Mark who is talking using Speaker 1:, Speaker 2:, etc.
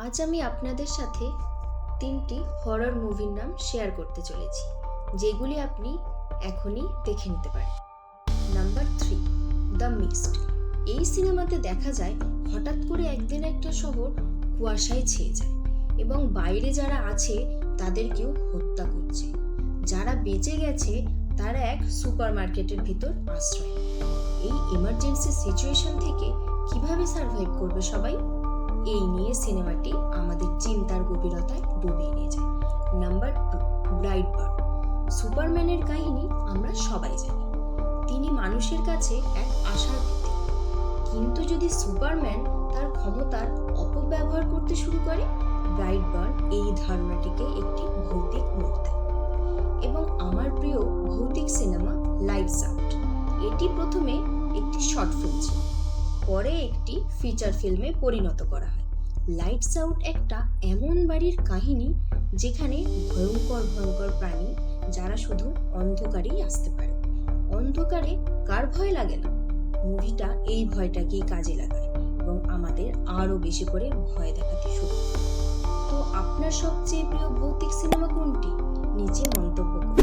Speaker 1: আজ আমি আপনাদের সাথে 3টি হরর মুভির নাম শেয়ার করতে চলেছি, যেগুলি আপনি এখনই দেখে নিতে পারেন। Number 3, the mist. এই সিনেমাতে দেখা যায় হঠাৎ করে একদিন একটা শহর কুয়াশায় ছেয়ে যায় এবং বাইরে যারা আছে তাদেরকেও হত্যা করছে। যারা বেঁচে গেছে তারা এক সুপারমার্কেটের ভিতর আশ্রয়। এই ইমার্জেন্সি সিচুয়েশন থেকে কিভাবে সার্ভাইভ করবে সবাই, এই নিয়ে সিনেমাটি আমাদের চিন্তার গভীরতায় ডুবিয়ে নিয়ে যায়। নাম্বার 2, ব্রাইটবার্ন। সুপারম্যানের কাহিনী আমরা সবাই জানি। তিনি মানুষের কাছে এক আশার প্রতীক। কিন্তু যদি সুপারম্যান তার ক্ষমতার অপব্যবহার করতে শুরু করে, ব্রাইটবার্ন এই ধারণাটিকে একটি ভৌতিক মোড় দেয়। এবং আমার প্রিয় ভৌতিক সিনেমা লাইটস আউট। এটি প্রথমে একটি শর্ট ফিল্ম ছিল, পরে একটি ফিচার ফিল্মে পরিণত করা হয়। লাইটস আউট একটা এমন বাড়ির কাহিনী যেখানে ভয়ঙ্কর ভয়ঙ্কর প্রাণী যারা শুধু অন্ধকারেই আসতে পারে। অন্ধকারে কার ভয় লাগে না? মুভিটা এই ভয়টাকেই কাজে লাগায় এবং আমাদের আরো বেশি করে ভয় দেখাতে শুরু করে। তো আপনার সবচেয়ে প্রিয় ভৌতিক সিনেমা কোনটি? নিচে মন্তব্য করুন।